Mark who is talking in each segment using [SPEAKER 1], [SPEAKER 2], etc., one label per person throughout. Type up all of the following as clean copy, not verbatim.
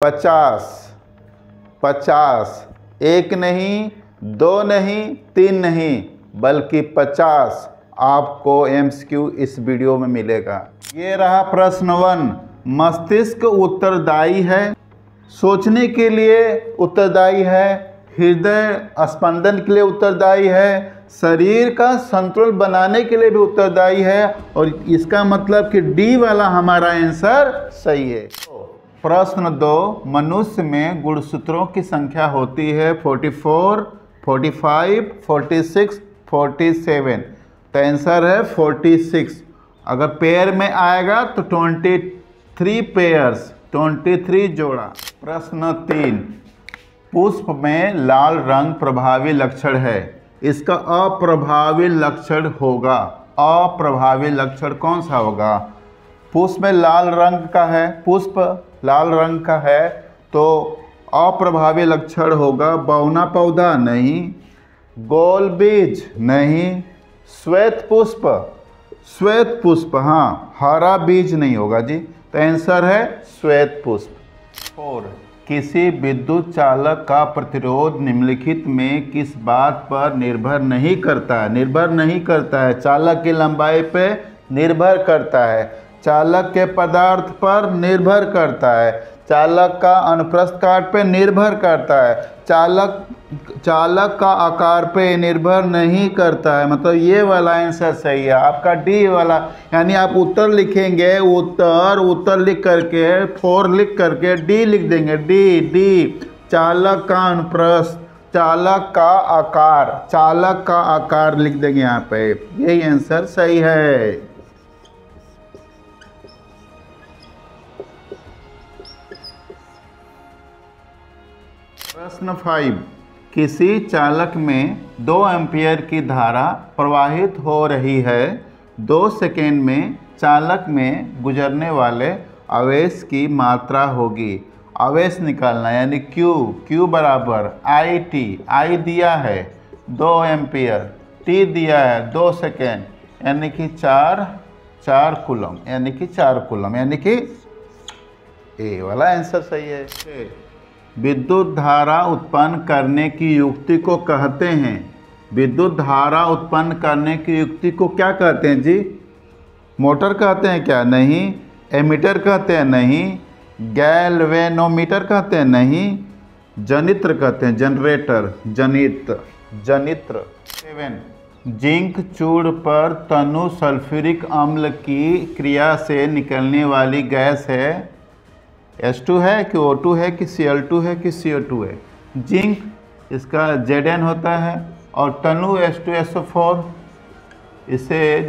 [SPEAKER 1] 50 50, एक नहीं, दो नहीं, तीन नहीं, बल्कि 50 आपको एमसीक्यू इस वीडियो में मिलेगा। ये रहा प्रश्न 1। मस्तिष्क उत्तरदायी है, सोचने के लिए उत्तरदायी है, हृदय स्पंदन के लिए उत्तरदायी है, शरीर का संतुलन बनाने के लिए भी उत्तरदायी है, और इसका मतलब कि डी वाला हमारा आंसर सही है। प्रश्न 2। मनुष्य में गुणसूत्रों की संख्या होती है 44, 45, 46, 47। तो आंसर है 46। अगर पेयर में आएगा तो 23 पेयर्स, 23 जोड़ा। प्रश्न 3। पुष्प में लाल रंग प्रभावी लक्षण है, इसका अप्रभावी लक्षण होगा। अप्रभावी लक्षण कौन सा होगा? पुष्प में लाल रंग का है, पुष्प लाल रंग का है, तो अप्रभावी लक्षण होगा बौना पौधा नहीं, गोल बीज नहीं, श्वेत पुष्प, श्वेत पुष्प, हाँ, हरा बीज नहीं होगा जी। तो आंसर है श्वेत पुष्प। 4। किसी विद्युत चालक का प्रतिरोध निम्नलिखित में किस बात पर निर्भर नहीं करता है? निर्भर नहीं करता है, चालक की लंबाई पे निर्भर करता है, चालक के पदार्थ पर निर्भर करता है, चालक का अनुप्रस्थ काट पे निर्भर करता है, चालक का आकार पे निर्भर नहीं करता है। मतलब ये वाला आंसर सही है आपका, डी वाला। यानी आप उत्तर लिखेंगे, उत्तर लिख करके 4 लिख करके डी लिख देंगे। डी चालक का अनुप्रस्थ, चालक का आकार लिख देंगे यहाँ पे। यही आंसर सही है। प्रश्न 5। किसी चालक में 2 एम्पीयर की धारा प्रवाहित हो रही है, 2 सेकेंड में चालक में गुजरने वाले आवेश की मात्रा होगी। आवेश निकालना यानी Q बराबर IT। I दिया है 2 एम्पीयर, T दिया है 2 सेकेंड, यानी कि 4 कूलम, यानी कि 4 कूलम, यानी कि ए वाला आंसर सही है। विद्युत धारा उत्पन्न करने की युक्ति को कहते हैं, विद्युत धारा उत्पन्न करने की युक्ति को क्या कहते हैं जी? मोटर कहते हैं क्या? नहीं। एमीटर कहते हैं? नहीं। गैल्वेनोमीटर कहते हैं? नहीं। जनित्र कहते हैं, जनरेटर, जनित्र। 7। जिंक चूर्ण पर तनु सल्फ्यूरिक अम्ल की क्रिया से निकलने वाली गैस है, H2 है कि O2 है कि Cl2 है कि CO2 है? जिंक इसका Zn होता है, और तनु H2SO4। इसे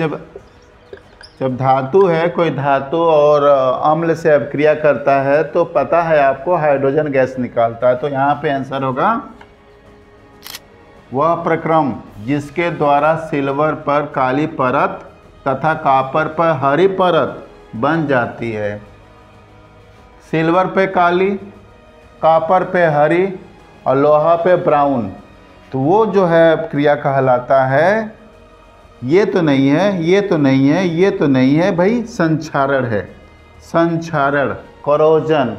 [SPEAKER 1] जब धातु है, कोई धातु और अम्ल से अब क्रिया करता है तो पता है आपको हाइड्रोजन गैस निकालता है। तो यहाँ पे आंसर होगा वह प्रक्रम जिसके द्वारा सिल्वर पर काली परत तथा कॉपर पर हरी परत बन जाती है। सिल्वर पे काली, कॉपर पे हरी और लोहा पे ब्राउन, तो वो जो है क्रिया कहलाता है। ये तो नहीं है, ये तो नहीं है, ये तो नहीं है भाई, संक्षारण है, संक्षारण, करोजन।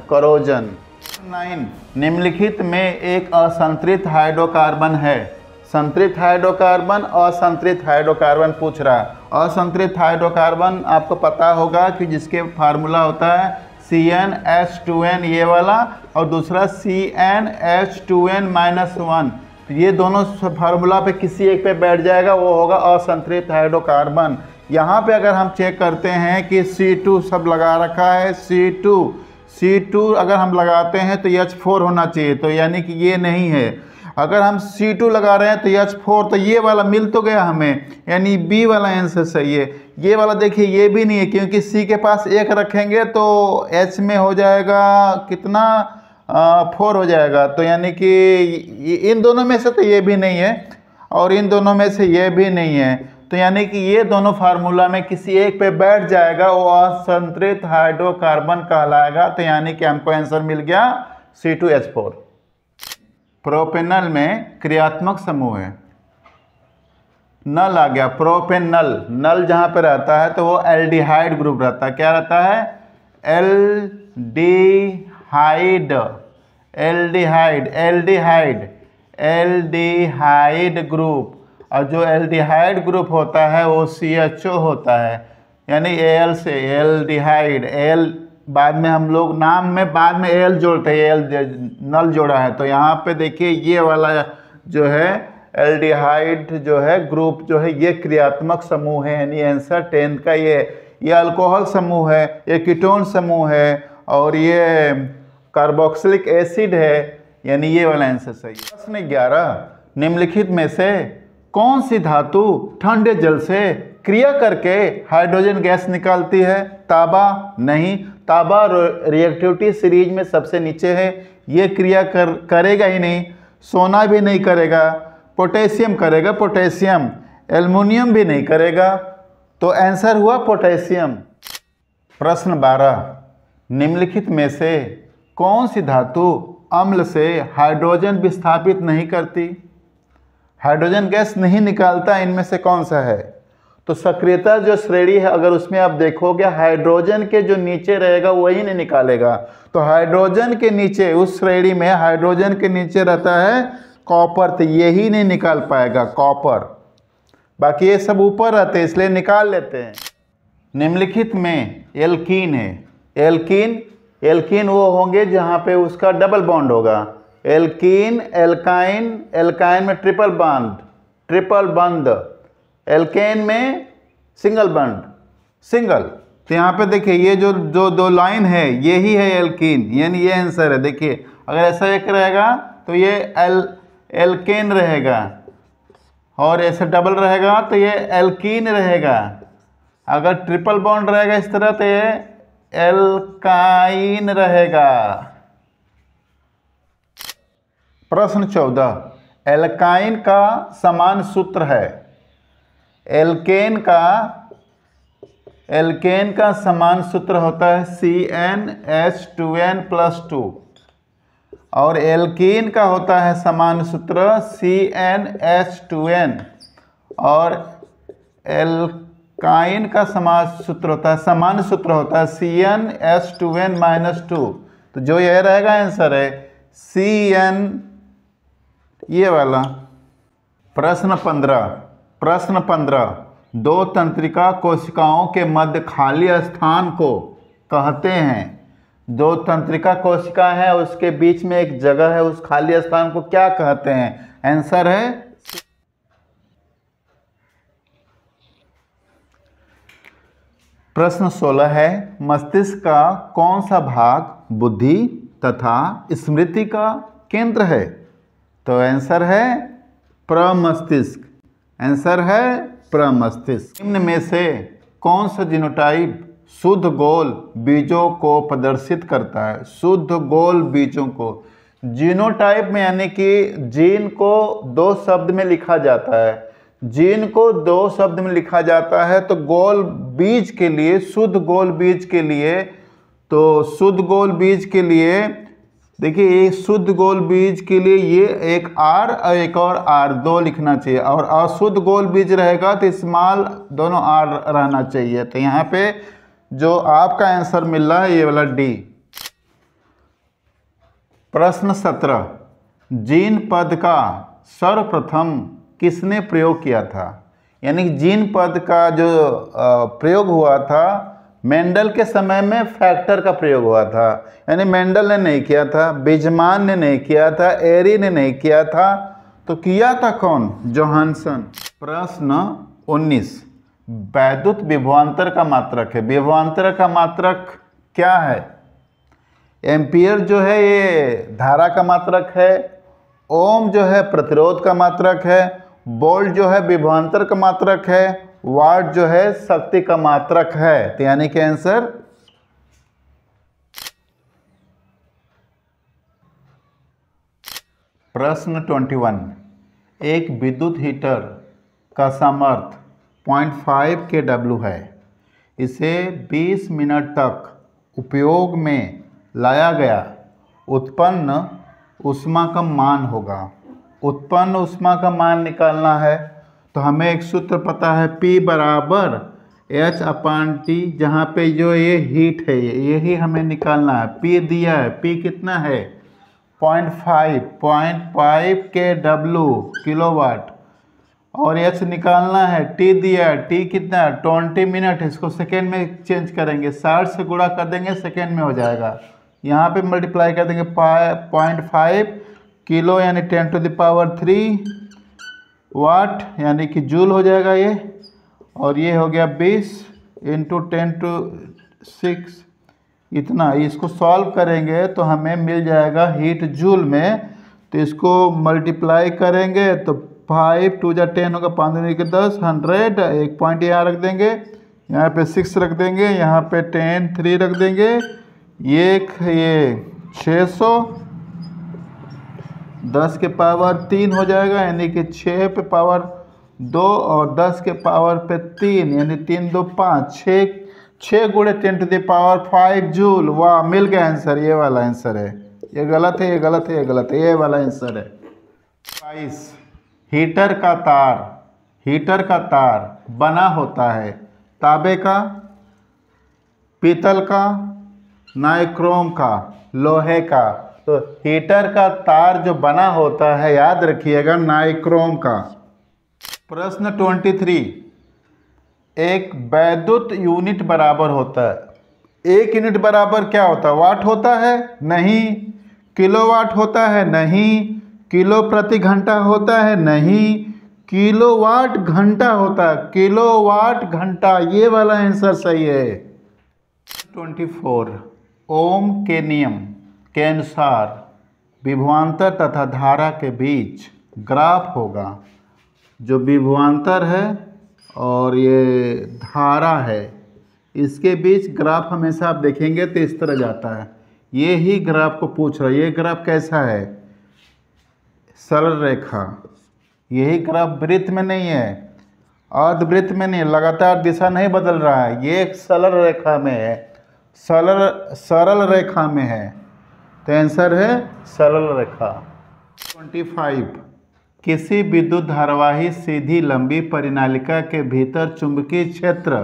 [SPEAKER 1] 9। निम्नलिखित में एक असंतृप्त हाइड्रोकार्बन है। संतृप्त हाइड्रोकार्बन, असंतृप्त हाइड्रोकार्बन पूछ रहा है। असंतृप्त हाइड्रोकार्बन आपको पता होगा कि जिसके फार्मूला होता है CnH2n ये वाला, और दूसरा CnH2n-1। तो ये दोनों फार्मूला पे किसी एक पे बैठ जाएगा, वो होगा असंतृप्त हाइड्रोकार्बन। यहाँ पे अगर हम चेक करते हैं कि C2 सब लगा रखा है, C2 अगर हम लगाते हैं तो H4 होना चाहिए, तो यानी कि ये नहीं है। अगर हम C2 लगा रहे हैं तो H4, तो ये वाला मिल तो गया हमें, यानी B वाला आंसर सही है। ये वाला देखिए ये भी नहीं है, क्योंकि C के पास 1 रखेंगे तो H में हो जाएगा कितना, 4 हो जाएगा। तो यानी कि इन दोनों में से तो ये भी नहीं है, और इन दोनों में से ये भी नहीं है। तो यानी कि ये दोनों फार्मूला में किसी एक पे बैठ जाएगा, वो असंतृप्त हाइड्रोकार्बन कहलाएगा। तो यानी कि हमको आंसर मिल गया C2H4। प्रोपेनल में क्रियात्मक समूह है, नल आ गया, प्रोपेनल। नल जहाँ पे रहता है तो वो एल्डिहाइड ग्रुप रहता है। क्या रहता है? Aldehyde aldehyde, aldehyde, aldehyde, aldehyde group. और जो एल्डिहाइड ग्रुप होता है वो CHO होता है, यानी Al से एल्डिहाइड। एल बाद में हम लोग नाम में बाद में एल जोड़ते हैं, एल नल जोड़ा है, तो यहाँ पे देखिए ये वाला जो है एल्डिहाइड जो है ग्रुप जो है ये क्रियात्मक समूह है, यानी आंसर 10 का ये अल्कोहल समूह है, ये कीटोन समूह है, और ये कार्बोक्सिलिक एसिड है, यानी ये वाला आंसर सही है। प्रश्न 11, निम्नलिखित में से कौन सी धातु ठंडे जल से क्रिया करके हाइड्रोजन गैस निकालती है? तांबा नहीं, तांबा रिएक्टिविटी सीरीज में सबसे नीचे है, ये क्रिया करेगा ही नहीं। सोना भी नहीं करेगा, पोटेशियम करेगा, पोटेशियम। एल्युमिनियम भी नहीं करेगा, तो आंसर हुआ पोटेशियम। प्रश्न 12, निम्नलिखित में से कौन सी धातु अम्ल से हाइड्रोजन विस्थापित नहीं करती, हाइड्रोजन गैस नहीं निकालता? इनमें से कौन सा है? तो सक्रियता जो श्रेणी है अगर उसमें आप देखोगे हाइड्रोजन के जो नीचे रहेगा वही नहीं निकालेगा, तो हाइड्रोजन के नीचे उस श्रेणी में हाइड्रोजन के नीचे रहता है कॉपर, तो यही नहीं निकाल पाएगा कॉपर, बाकी ये सब ऊपर रहते हैं इसलिए निकाल लेते हैं। निम्नलिखित में एल्कीन है, एल्कीन, एल्कीन वो होंगे जहाँ पे उसका डबल बॉन्ड होगा। एल्कीन, एल्काइन, एल्काइन में ट्रिपल बॉन्ड, ट्रिपल बंद, एल्केन में सिंगल बॉन्ड, सिंगल। तो यहाँ पे देखिए ये जो दो लाइन है यही है एल्कीन, यानी ये आंसर है। देखिए अगर ऐसा एक रहेगा तो ये एल्केन रहेगा, और ऐसे डबल रहेगा तो ये एल्कीन रहेगा। अगर ट्रिपल बॉन्ड रहेगा इस तरह तो ये एल्काइन रहेगा। प्रश्न 14, एल्काइन का समान सूत्र है। एल्केन का समान सूत्र होता है CnH2n+2, और एल्कीन का होता है समान सूत्र CnH2n, और एल्काइन का समान सूत्र होता है CnH2n-2। तो जो यह रहेगा आंसर है Cn, ये वाला। प्रश्न 15, दो तंत्रिका कोशिकाओं के मध्य खाली स्थान को कहते हैं। दो तंत्रिका कोशिका है उसके बीच में एक जगह है, उस खाली स्थान को क्या कहते हैं? आंसर है प्रश्न 16 है, मस्तिष्क का कौन सा भाग बुद्धि तथा स्मृति का केंद्र है? तो आंसर है प्रमस्तिष्क, आंसर है प्रमस्तिष्क। निम्न में से कौन सा जीनोटाइप शुद्ध गोल बीजों को प्रदर्शित करता है? शुद्ध गोल बीजों को, जीनोटाइप में यानी कि जीन को दो शब्द में लिखा जाता है, जीन को दो शब्द में लिखा जाता है, तो गोल बीज के लिए, शुद्ध गोल बीज के लिए, तो शुद्ध गोल बीज के लिए देखिए ये शुद्ध गोल बीज के लिए ये एक R और एक और R, दो लिखना चाहिए, और अशुद्ध गोल बीज रहेगा तो स्मॉल दोनों R रहना चाहिए। तो यहाँ पे जो आपका आंसर मिल रहा है ये वाला D। प्रश्न 17, जीन पद का सर्वप्रथम किसने प्रयोग किया था? यानी जीन पद का जो प्रयोग हुआ था मेंडल के समय में फैक्टर का प्रयोग हुआ था, यानी मेंडल ने नहीं किया था, बीजमान ने नहीं किया था, एरी ने नहीं किया था, तो किया था कौन? जोहानसन। प्रश्न 19, वैद्युत विभवांतर का मात्रक है। विभवांतर का मात्रक क्या है? एम्पियर जो है ये धारा का मात्रक है, ओम जो है प्रतिरोध का मात्रक है, वोल्ट जो है विभवांतर का मात्रक है, वाट जो है शक्ति का मात्रक है। तो यानी कि आंसर प्रश्न 21, एक विद्युत हीटर का सामर्थ्य 0.5 kW है। इसे 20 मिनट तक उपयोग में लाया गया, उत्पन्न ऊष्मा का मान होगा। उत्पन्न ऊष्मा का मान निकालना है तो हमें एक सूत्र पता है, P बराबर H अपान टी, जहाँ पे जो ये हीट है यही हमें निकालना है। P दिया है, P कितना है 0.5 के डब्लू किलोवाट, और H निकालना है। T दिया है, T कितना है 20 मिनट, इसको सेकेंड में चेंज करेंगे, 60 से गुणा कर देंगे सेकेंड में हो जाएगा। यहाँ पे मल्टीप्लाई कर देंगे 0.5 किलो यानी 10⁻³ वाट यानी कि जूल हो जाएगा ये, और ये हो गया 20 × 10⁶ इतना। इसको सॉल्व करेंगे तो हमें मिल जाएगा हीट जूल में, तो इसको मल्टीप्लाई करेंगे तो 5 × 2 = 10 होगा, 5 × 2 = 10, 100, एक पॉइंट यहाँ रख देंगे, यहाँ पे 6 रख देंगे, यहाँ पे 10 3 रख देंगे, ये 600 10 के पावर 3 हो जाएगा यानी कि 6 पे पावर 2 और 10 के पावर पे 3 यानी 3 2 5 6 × 10⁵ जूल। वाह, मिल गया आंसर, ये वाला आंसर है। ये गलत है, ये गलत है, ये गलत है, ये वाला आंसर है। 22 हीटर का तार बना होता है तांबे का, पीतल का, नाइक्रोम का, लोहे का। तो हीटर का तार जो बना होता है याद रखिएगा नाइक्रोम का। प्रश्न 23 एक वैद्युत यूनिट बराबर होता है। एक यूनिट बराबर क्या होता है? वाट होता है? नहीं। किलोवाट होता है? नहीं। किलो प्रति घंटा होता है? नहीं। किलोवाट घंटा होता है, किलोवाट घंटा, ये वाला आंसर सही है। 24 ओम के नियम के अनुसार विभवांतर तथा धारा के बीच ग्राफ होगा। जो विभवांतर है और ये धारा है, इसके बीच ग्राफ हमेशा आप देखेंगे तो इस तरह जाता है। ये ही ग्राफ को पूछ रहा है। ये ग्राफ कैसा है? सरल रेखा। यही ग्राफ वृत्त में नहीं है, अर्धवृत्त में नहीं, लगातार दिशा नहीं बदल रहा है। ये एक सरल रेखा में है, सरल रेखा में है, तो आंसर है सरल रेखा। 25 किसी विद्युत धारावाही सीधी लंबी परिनालिका के भीतर चुंबकीय क्षेत्र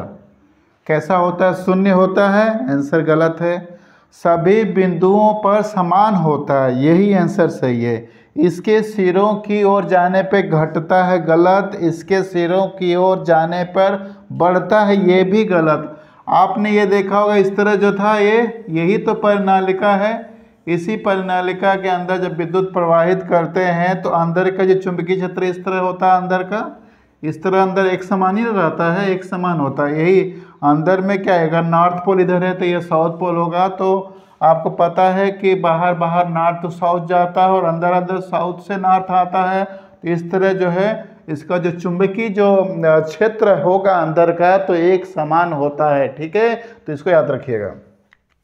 [SPEAKER 1] कैसा होता है? शून्य होता है, आंसर गलत है। सभी बिंदुओं पर समान होता है, यही आंसर सही है। इसके सिरों की ओर जाने पे घटता है, गलत। इसके सिरों की ओर जाने पर बढ़ता है, ये भी गलत। आपने ये देखा होगा इस तरह जो था यही तो परिनालिका है। इसी परिनालिका के अंदर जब विद्युत प्रवाहित करते हैं तो अंदर का जो चुंबकीय क्षेत्र इस तरह होता है, अंदर का इस तरह अंदर एक समान ही रहता है, एक समान होता है। यही अंदर में क्या है, अगर नॉर्थ पोल इधर है तो ये साउथ पोल होगा। तो आपको पता है कि बाहर बाहर नॉर्थ टू साउथ जाता है और अंदर अंदर साउथ से नॉर्थ आता है। तो इस तरह जो है इसका जो चुंबकीय जो क्षेत्र होगा अंदर का तो एक समान होता है, ठीक है, तो इसको याद रखिएगा।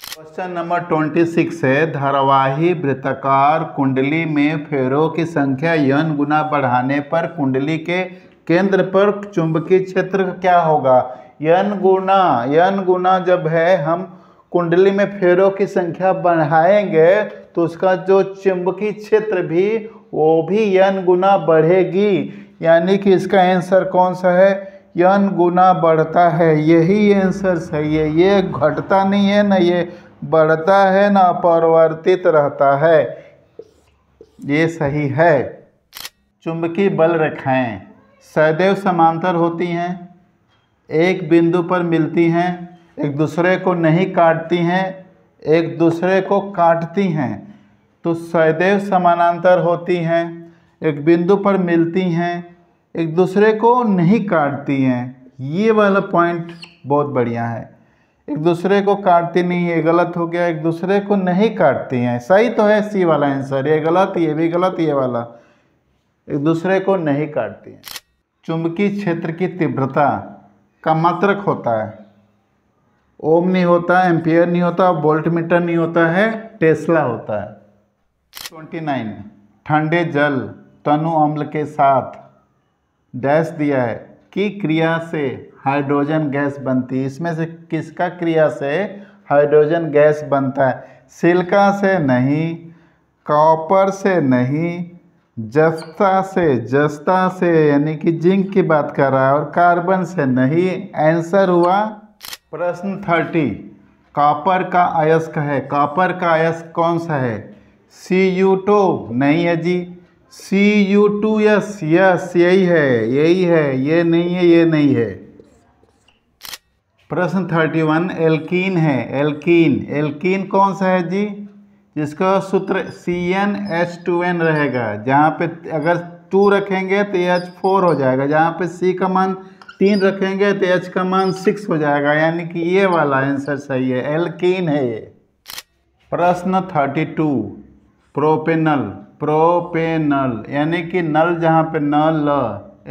[SPEAKER 1] क्वेश्चन नंबर 26 है, धारावाही वृत्ताकार कुंडली में फेरों की संख्या n गुना बढ़ाने पर कुंडली के केंद्र पर चुंबकीय क्षेत्र क्या होगा? n गुना जब है हम कुंडली में फेरों की संख्या बढ़ाएंगे तो उसका जो चुंबकीय क्षेत्र भी वो भी n गुना बढ़ेगी। यानी कि इसका आंसर कौन सा है? n गुना बढ़ता है, यही आंसर सही है। ये घटता नहीं है ना, ये बढ़ता है ना अपरिवर्तित रहता है, ये सही है। चुंबकीय बल रेखाएं सदैव समांतर होती हैं, एक बिंदु पर मिलती हैं, एक दूसरे को नहीं काटती हैं, एक दूसरे को काटती हैं। तो सदैव समानांतर होती हैं, एक बिंदु पर मिलती हैं, एक दूसरे को नहीं काटती हैं। ये वाला पॉइंट बहुत बढ़िया है। एक दूसरे को काटती नहीं है, गलत हो गया। एक दूसरे को नहीं काटती हैं, सही तो है सी वाला आंसर। ये गलत, ये भी गलत, ये वाला एक दूसरे को नहीं काटती हैं। चुंबकीय क्षेत्र की तीव्रता का मात्रक होता है, ओम नहीं होता, एम्पियर नहीं होता, वोल्टमीटर नहीं होता है, टेस्ला होता है। 29 ठंडे जल तनु अम्ल के साथ डैश दिया है की क्रिया से हाइड्रोजन गैस बनती है। इसमें से किसका क्रिया से हाइड्रोजन गैस बनता है? सिलिका से नहीं, कॉपर से नहीं, जस्ता से यानी कि जिंक की बात कर रहा है और कार्बन से नहीं। आंसर हुआ प्रश्न 30। कॉपर का अयस्क है। कॉपर का अयस्क कौन सा है? Cu2 नहीं है जी। Cu2S, यस यही है, ये नहीं है, ये नहीं है। प्रश्न 31 एल्कीन है। एल्कीन कौन सा है जी? जिसका सूत्र CnH2n रहेगा। जहाँ पे अगर 2 रखेंगे तो H4 हो जाएगा, जहाँ पे C का मान 3 रखेंगे तो H का मान 6 हो जाएगा, यानी कि ये वाला आंसर सही है, एल्कीन है ये। प्रश्न 32 प्रोपेनल यानी कि नल, जहाँ पे नल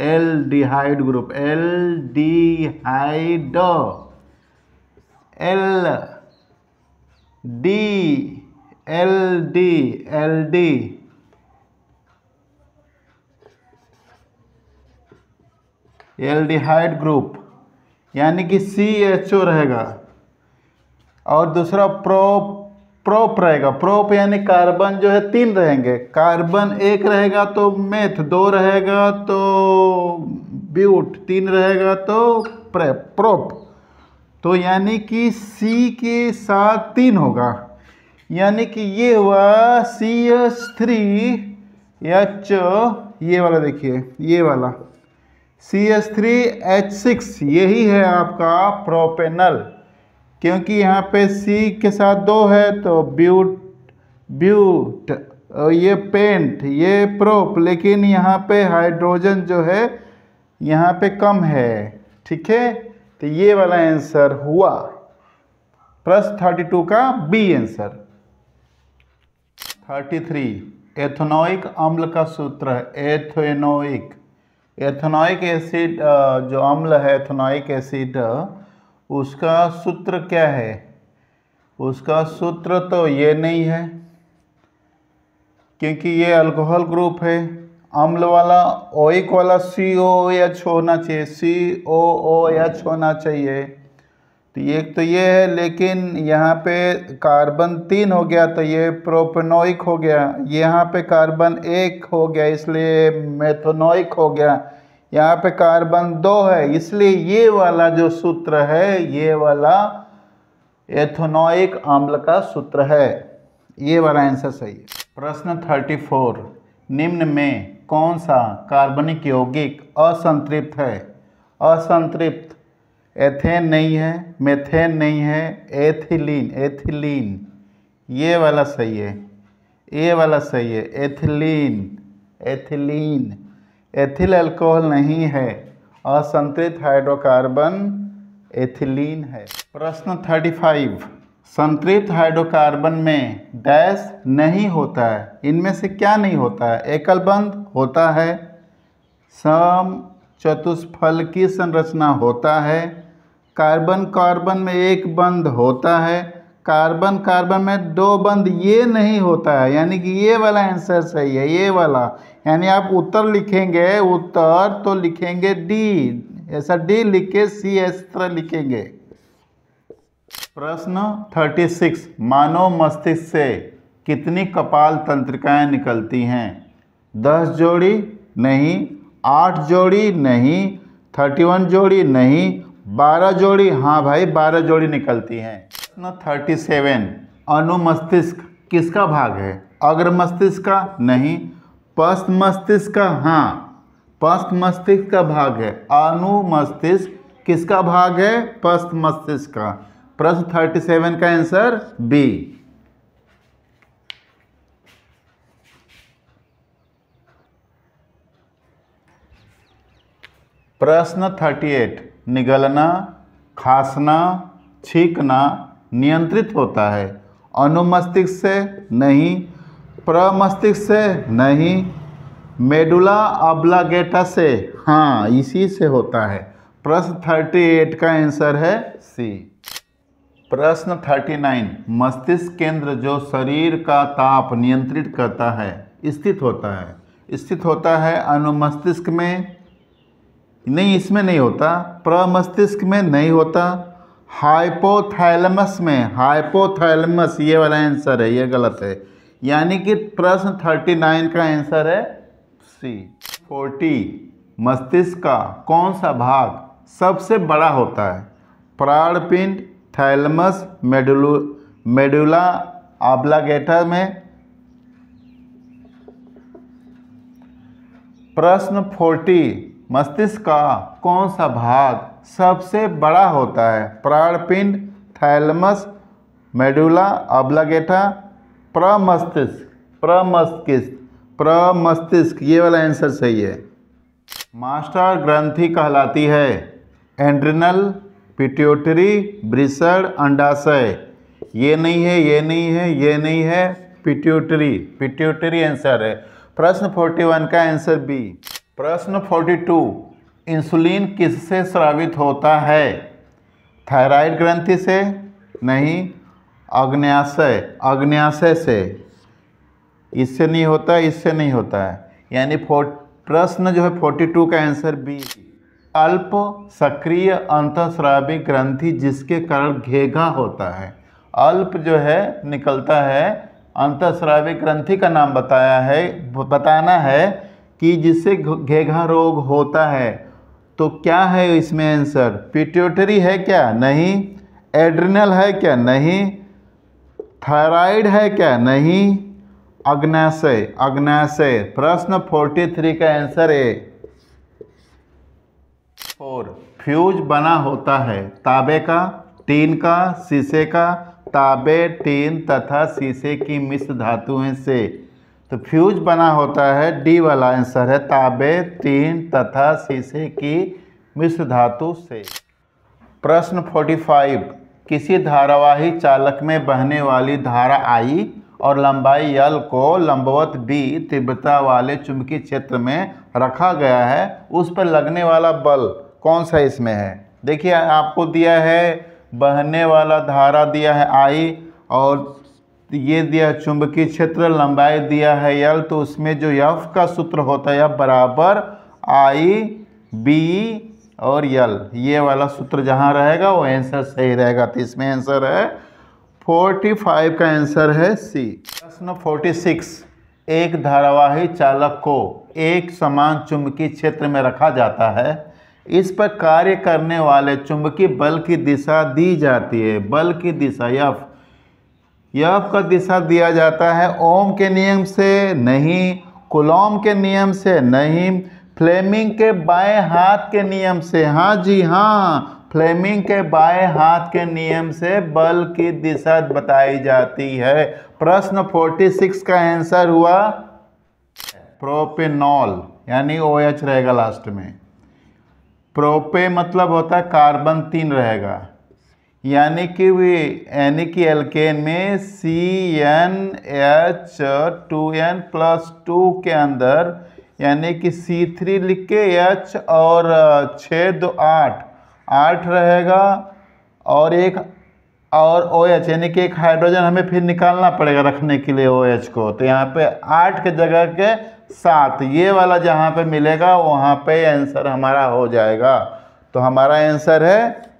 [SPEAKER 1] aldehyde group, aldehyde aldehyde group यानी कि CHO रहेगा। और दूसरा प्रोप रहेगा। प्रोप यानी कार्बन जो है 3 रहेंगे, कार्बन 1 रहेगा तो मेथ, 2 रहेगा तो ब्यूट, 3 रहेगा तो प्रोप। तो यानी कि C के साथ 3 होगा, यानी कि ये हुआ CH3H, ये वाला देखिए, ये वाला CH3H6, यही है आपका प्रोपेनल। क्योंकि यहाँ पे C के साथ 2 है तो ब्यूट, ये पेंट, ये प्रोप, लेकिन यहाँ पे हाइड्रोजन जो है यहाँ पे कम है, ठीक है। तो ये वाला आंसर हुआ प्रश्न 32 का बी आंसर। 33 एथेनोइक अम्ल का सूत्र है। एथेनोइक एसिड जो अम्ल है, एथेनोइक एसिड, उसका सूत्र क्या है? उसका सूत्र तो ये नहीं है, क्योंकि ये अल्कोहल ग्रुप है। अम्ल वाला ओइक वाला COOH होना चाहिए, COOH होना चाहिए। तो ये है, लेकिन यहाँ पे कार्बन 3 हो गया तो ये प्रोपेनोइक हो गया। यहाँ पे कार्बन 1 हो गया इसलिए मेथेनोइक हो गया। यहाँ पे कार्बन 2 है इसलिए ये वाला जो सूत्र है, ये वाला एथेनोइक अम्ल का सूत्र है। ये वाला आंसर सही है। प्रश्न 34 निम्न में कौन सा कार्बनिक यौगिक असंतृप्त है? असंतृप्त, एथेन नहीं है, मेथेन नहीं है, एथिलीन, ये वाला सही है, ये वाला सही है, एथिलीन। एथिल अल्कोहल नहीं है, असंतृप्त हाइड्रोकार्बन एथिलीन है। प्रश्न 35 संतृप्त हाइड्रोकार्बन में डैश नहीं होता है। इनमें से क्या नहीं होता है? एकल बंध होता है, सम चतुष्फल की संरचना होता है, कार्बन में 1 बंध होता है, कार्बन में 2 बंध ये नहीं होता है, यानी कि ये वाला आंसर सही है, ये वाला। यानी आप उत्तर लिखेंगे, उत्तर तो लिखेंगे डी, ऐसा डी लिख के सी इस तरह लिखेंगे। प्रश्न 36 मानव मस्तिष्क से कितनी कपाल तंत्रिकाएं निकलती हैं? 10 जोड़ी नहीं, 8 जोड़ी नहीं, 31 जोड़ी नहीं, 12 जोड़ी, हाँ भाई 12 जोड़ी निकलती हैं। प्रश्न 37 अनुमस्तिष्क किसका भाग है? अग्र मस्तिष्क का नहीं, पश्च मस्तिष्क का, हाँ पश्च मस्तिष्क का भाग है। अनुमस्तिष्क किसका भाग है? पश्च मस्तिष्क का। प्रश्न 37 का आंसर बी। प्रश्न 38 निगलना, खांसना, छींकना नियंत्रित होता है अनुमस्तिष्क से नहीं, प्रमस्तिष्क से नहीं, मेडुला ऑब्लांगेटा से, हाँ इसी से होता है। प्रश्न 38 का आंसर है सी। प्रश्न 39 मस्तिष्क केंद्र जो शरीर का ताप नियंत्रित करता है स्थित होता है अनुमस्तिष्क में नहीं, इसमें नहीं होता, प्रमस्तिष्क में नहीं होता, हाइपोथैलेमस में, हाइपोथैलेमस ये वाला आंसर है, ये गलत है। यानी कि प्रश्न 39 का आंसर है सी। 40 मस्तिष्क का कौन सा भाग सबसे बड़ा होता है? प्राणपिंड, थैलेमस, मेडुला ऑब्लांगेटा में। प्रश्न 40 मस्तिष्क का कौन सा भाग सबसे बड़ा होता है? प्राणपिंड, थैलेमस, मेडुला ऑब्लांगेटा, प्रमस्तिष्क ये वाला आंसर सही है। मास्टर ग्रंथि कहलाती है एड्रिनल, पिट्यूटरी, वृषण, अंडाशय। ये नहीं है, ये नहीं है, ये नहीं है, पिट्यूटरी आंसर है। प्रश्न 41 का आंसर बी। प्रश्न 42 इंसुलिन किससे स्रावित होता है? थायराइड ग्रंथि से? नहीं। अग्न्याशय से। इससे नहीं होता, इससे नहीं होता है, यानी प्रश्न जो है 42 का आंसर बी। अल्प सक्रिय अंतःस्रावी ग्रंथि जिसके कारण घेघा होता है। अल्प जो है निकलता है, अंतःस्रावी ग्रंथि का नाम बताना है कि जिससे घेघा रोग होता है। तो क्या है इसमें आंसर? पिट्यूटरी है क्या? नहीं। एड्रिनल है क्या? नहीं। थायराइड है क्या? नहीं। अग्न्याशय। प्रश्न 43 का आंसर है 4। फ्यूज बना होता है तांबे का, टीन का, शीशे का। तांबे, टीन तथा शीशे की मिश्र धातुओं से। तो फ्यूज बना होता है, डी वाला आंसर है, तांबे, टीन तथा शीशे की मिश्र धातु से। प्रश्न 45 किसी धारावाही चालक में बहने वाली धारा I और लंबाई L को लंबवत B तीव्रता वाले चुंबकीय क्षेत्र में रखा गया है, उस पर लगने वाला बल कौन सा इसमें है? देखिए आपको दिया है बहने वाला धारा दिया है I और ये दिया चुंबकीय क्षेत्र, लंबाई दिया है L। तो उसमें जो F का सूत्र होता है F बराबर I B और L, ये वाला सूत्र जहाँ रहेगा वो आंसर सही रहेगा। तो इसमें आंसर है 45 का आंसर है सी। प्रश्न 46 एक धारावाही चालक को एक समान चुंबकीय क्षेत्र में रखा जाता है, इस पर कार्य करने वाले चुंबकीय बल की दिशा दी जाती है। बल की दिशा F का दिशा दिया जाता है ओम के नियम से? नहीं। कूलॉम के नियम से? नहीं। फ्लेमिंग के बाएं हाथ के नियम से? हाँ जी हाँ, फ्लेमिंग के बाएं हाथ के नियम से बल की दिशा बताई जाती है। प्रश्न 46 का आंसर हुआ प्रोपेनॉल, यानी OH रहेगा लास्ट में। प्रोपे मतलब होता है कार्बन 3 रहेगा, यानी कि एल्केन में CnH2n+2 के अंदर, यानी कि C3 लिख के H और 6 2 8 रहेगा और एक और OH, यानी कि एक हाइड्रोजन हमें फिर निकालना पड़ेगा रखने के लिए OH को। तो यहाँ पे 8 के जगह के 7, ये वाला जहाँ पे मिलेगा वहाँ पे आंसर हमारा हो जाएगा। तो हमारा आंसर है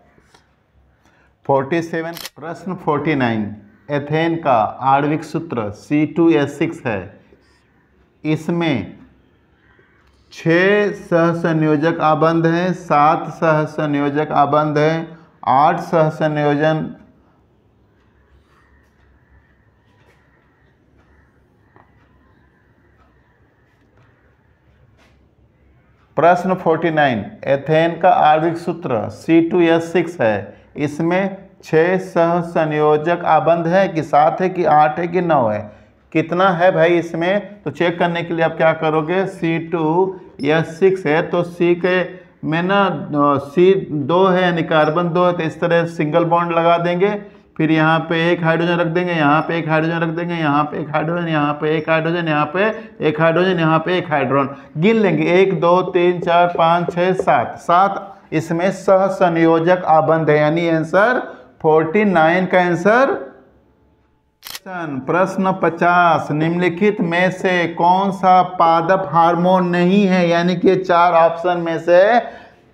[SPEAKER 1] 47। प्रश्न 49 एथेन का आणविक सूत्र C2H6 है। इसमें 6 सहसंयोजक आबंध हैं, 7 सहसंयोजक आबंध हैं, 8 सहसंयोजन। प्रश्न 49 एथेन का आणविक सूत्र C2H6 है। इसमें 6 सहसंयोजक आबंध है कि 7 है कि 8 है कि 9 है? कितना है भाई इसमें? तो चेक करने के लिए आप क्या करोगे, C2H6 है तो C के में ना C2 है यानी कार्बन 2 है, तो इस तरह सिंगल बॉन्ड लगा देंगे। फिर यहाँ पे एक हाइड्रोजन रख देंगे, यहाँ पे एक हाइड्रोजन रख देंगे, यहाँ पे एक हाइड्रोजन, यहाँ पे एक हाइड्रोजन, यहाँ पे एक हाइड्रोजन, यहाँ पे एक हाइड्रोजन। गिन लेंगे 1 2 3 4 5 6 7 इसमें सहसंयोजक आबंध है, यानी आंसर 49 का आंसर। प्रश्न 50 निम्नलिखित में से कौन सा पादप हार्मोन नहीं है? यानी कि 4 ऑप्शन में से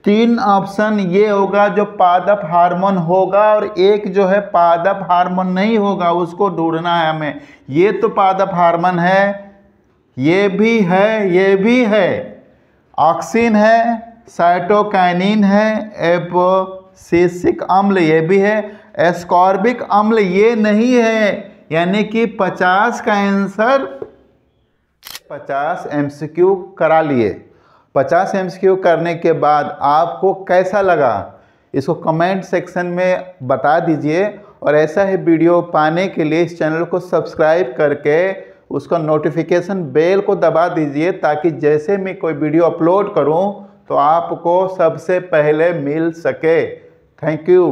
[SPEAKER 1] 3 ऑप्शन ये होगा जो पादप हार्मोन होगा और एक जो है पादप हार्मोन नहीं होगा, उसको ढूंढना है हमें। ये तो पादप हार्मोन है, ये भी है, ये भी है। ऑक्सिन है, साइटोकाइनिन है, एब्सिसिक अम्ल ये भी है, एस्कॉर्बिक अम्ल ये नहीं है। यानी कि 50 का आंसर 50 MCQ करा लिए। 50 MCQ करने के बाद आपको कैसा लगा इसको कमेंट सेक्शन में बता दीजिए। और ऐसा ही वीडियो पाने के लिए इस चैनल को सब्सक्राइब करके उसका नोटिफिकेशन बेल को दबा दीजिए, ताकि जैसे मैं कोई वीडियो अपलोड करूं तो आपको सबसे पहले मिल सके। Thank you.